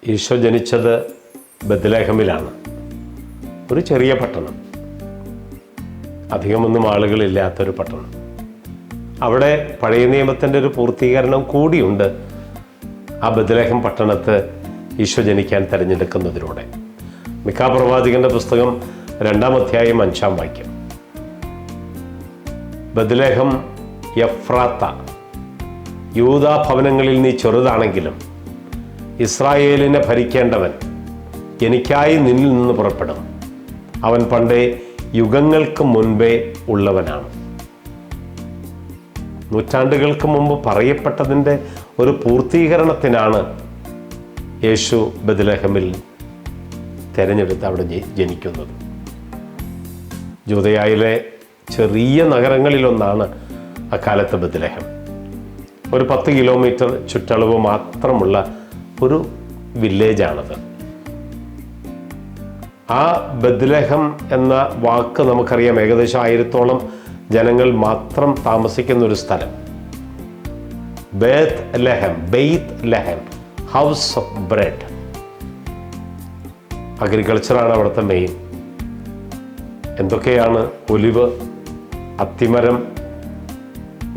ഈശോ ജനിച്ചത് ബത്ലഹേമിലാണ്. ഒരു ചെറിയ പട്ടണം, അധികമൊന്നും ആളുകളില്ലാത്തൊരു പട്ടണം. അവിടെ പഴയ നിയമത്തിൻ്റെ ഒരു പൂർത്തീകരണം കൂടിയുണ്ട് ആ ബത്ലഹേം പട്ടണത്ത് ഈശോ ജനിക്കാൻ തിരഞ്ഞെടുക്കുന്നതിലൂടെ. മിക്കാ പ്രവാചകന്റെ പുസ്തകം 2-ാം അധ്യായം 5-ാം വാക്യം. ബത്ലഹേം എഫ്രാത്ത, യൂദാ ഭവനങ്ങളിൽ നീ ചെറുതാണെങ്കിലും ഇസ്രായേലിനെ ഭരിക്കേണ്ടവൻ എനിക്കായി നിന്നിൽ നിന്ന് പുറപ്പെടും. അവൻ പണ്ടേ യുഗങ്ങൾക്ക് മുൻപേ ഉള്ളവനാണ്. നൂറ്റാണ്ടുകൾക്ക് മുമ്പ് പറയപ്പെട്ടതിൻ്റെ ഒരു പൂർത്തീകരണത്തിനാണ് യേശു ബത്ലഹേമിൽ തിരഞ്ഞെടുത്ത് അവിടെ ജനിക്കുന്നത്. ജൂദയായിലെ ചെറിയ നഗരങ്ങളിലൊന്നാണ് അക്കാലത്തെ ബത്ലഹേം. ഒരു 10 കിലോമീറ്റർ ചുറ്റളവ് മാത്രമുള്ള ഒരു വില്ലേജാണത്. ആ ബത്ലഹേം എന്ന വാക്ക് നമുക്കറിയാം, ഏകദേശം 1000-ഓളം ജനങ്ങൾ മാത്രം താമസിക്കുന്ന ഒരു സ്ഥലം. ബെയ്ത്ലഹേം, ഹൗസ് ഓഫ് ബ്രെഡ്. അഗ്രികൾച്ചറാണ് അവിടുത്തെ മെയിൻ. എന്തൊക്കെയാണ്? ഒലിവ്, അത്തിമരം,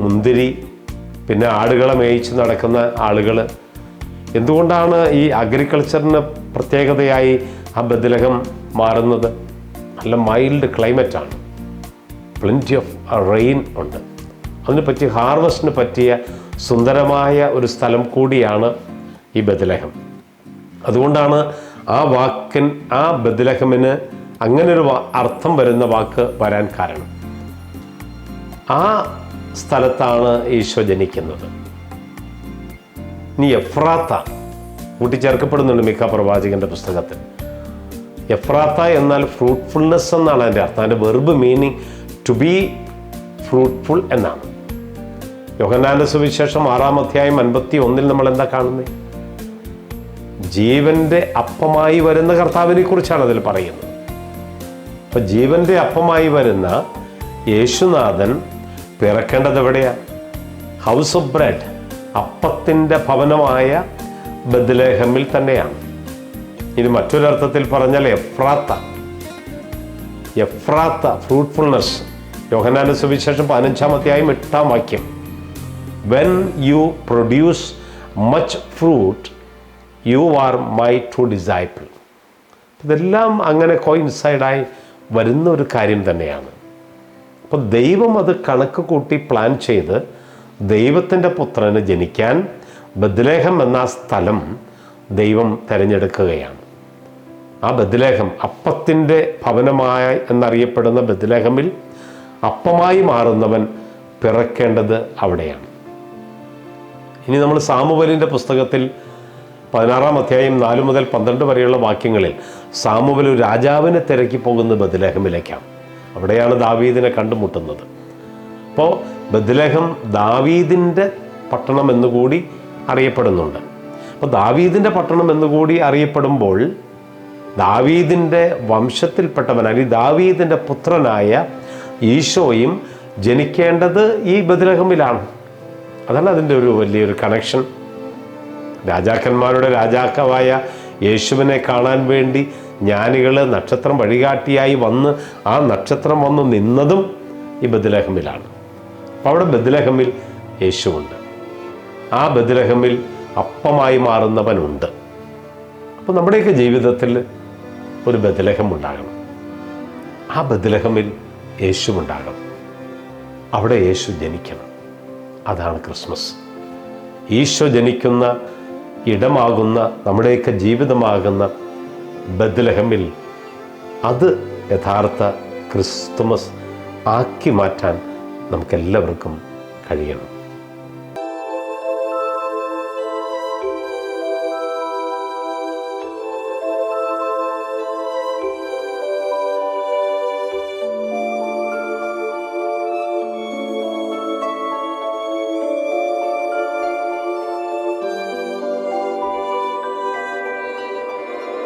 മുന്തിരി, പിന്നെ ആടുകളെ മേയിച്ച് നടക്കുന്ന ആളുകൾ. എന്തുകൊണ്ടാണ് ഈ അഗ്രികൾച്ചറിന് പ്രത്യേകതയായി ആ ബത്ലഹേം മാറുന്നത്? നല്ല മൈൽഡ് ക്ലൈമറ്റാണ്, പ്ലെൻറ്റി ഓഫ് റെയിൻ ഉണ്ട്. അതിന് പറ്റിയ ഹാർവസ്റ്റിന് പറ്റിയ സുന്ദരമായ ഒരു സ്ഥലം കൂടിയാണ് ഈ ബത്ലഹേം. അതുകൊണ്ടാണ് ആ ബത്ലഹേമിന് അങ്ങനൊരു അർത്ഥം വരുന്ന വാക്ക് വരാൻ കാരണം. ആ സ്ഥലത്താണ് ഈശോ ജനിക്കുന്നത്. ഇനി എഫ്രാത്ത കൂട്ടിച്ചേർക്കപ്പെടുന്നുണ്ട് മിക്ക പ്രവാചകന്റെ പുസ്തകത്തിൽ. എഫ്രാത്ത എന്നാൽ ഫ്രൂട്ട്ഫുൾനെസ് എന്നാണ് അതിൻ്റെ അർത്ഥം. അതിൻ്റെ verb meaning to be fruitful എന്നാണ്. യോഹന്നാന്റെ സുവിശേഷം 6-ാം അധ്യായം 51 നമ്മൾ എന്താ കാണുന്നത്? ജീവന്റെ അപ്പമായി വരുന്ന കർത്താവിനെ കുറിച്ചാണ് അതിൽ പറയുന്നത്. അപ്പൊ ജീവന്റെ അപ്പമായി വരുന്ന യേശുനാഥൻ പിറക്കേണ്ടത് എവിടെയാണ്? ഹൗസ് ഓഫ് ബ്രെഡ്, അപ്പത്തിൻ്റെ ഭവനമായ ബത്ലഹേമിൽ തന്നെയാണ്. ഇത് മറ്റൊരർത്ഥത്തിൽ പറഞ്ഞാൽ എഫ്രാത്ത ഫ്രൂട്ട്ഫുൾനെസ്. യോഹന്നാന്റെ സുവിശേഷം 15-ാം അധ്യായം 8-ാം വാക്യം. When you produce much fruit you are my true disciple. ഇതെല്ലാം അങ്ങനെ കോയിൻസൈഡായി വരുന്ന ഒരു കാര്യം തന്നെയാണ്. അപ്പോൾ ദൈവം അത് കണക്ക് കൂട്ടി പ്ലാൻ ചെയ്ത് ദൈവത്തിൻ്റെ പുത്രന് ജനിക്കാൻ ബത്ലഹേം എന്ന സ്ഥലം ദൈവം തിരഞ്ഞെടുക്കുകയാണ്. ആ ബത്ലഹേം, അപ്പത്തിൻ്റെ ഭവനമായ എന്നറിയപ്പെടുന്ന ബത്ലഹേമിൽ അപ്പമായി മാറുന്നവൻ പിറക്കേണ്ടത് അവിടെയാണ്. ഇനി നമ്മൾ സാമുവേലിൻ്റെ പുസ്തകത്തിൽ 16-ാം അധ്യായം 4 മുതൽ 12 വരെയുള്ള വാക്യങ്ങളിൽ സാമുവേൽ ഒരു രാജാവിനെ തിരക്കി പോകുന്നത് ബത്ലഹേമിലേക്കാണ്. അവിടെയാണ് ദാവീദിനെ കണ്ടുമുട്ടുന്നത്. അപ്പോൾ ബത്ലഹേം ദാവീദിൻ്റെ പട്ടണം എന്നുകൂടി അറിയപ്പെടുന്നുണ്ട്. അപ്പോൾ ദാവീദിൻ്റെ പട്ടണം എന്നുകൂടി അറിയപ്പെടുമ്പോൾ ദാവീദിൻ്റെ വംശത്തിൽപ്പെട്ടവൻ, അല്ലെങ്കിൽ ദാവീദിൻ്റെ പുത്രനായ ഈശോയും ജനിക്കേണ്ടത് ഈ ബത്ലഹേമിലാണ്. അതാണ് അതിൻ്റെ ഒരു വലിയൊരു കണക്ഷൻ. രാജാക്കന്മാരുടെ രാജാക്കവായ യേശുവിനെ കാണാൻ വേണ്ടി ജ്ഞാനികൾ നക്ഷത്രം വഴികാട്ടിയായി വന്ന് ആ നക്ഷത്രം വന്ന് നിന്നതും ഈ ബത്ലഹേമിലാണ്. അപ്പോൾ അവിടെ ബത്ലഹേമിൽ യേശുവുണ്ട്. ആ ബത്ലഹേമിൽ അപ്പമായി മാറുന്നവനുണ്ട്. അപ്പോൾ നമ്മുടെയൊക്കെ ജീവിതത്തിൽ ഒരു ബത്ലഹേം ഉണ്ടാകണം. ആ ബത്ലഹേമിൽ യേശുവുണ്ടാകണം. അവിടെ യേശു ജനിക്കണം. അതാണ് ക്രിസ്മസ്. ഈശോ ജനിക്കുന്ന ഇടമാകുന്ന, നമ്മുടെയൊക്കെ ജീവിതമാകുന്ന ബത്ലഹേമിൽ അത് യഥാർത്ഥ ക്രിസ്തുമസ് ആക്കി മാറ്റാൻ നമുക്കെല്ലാവർക്കും കഴിയണം.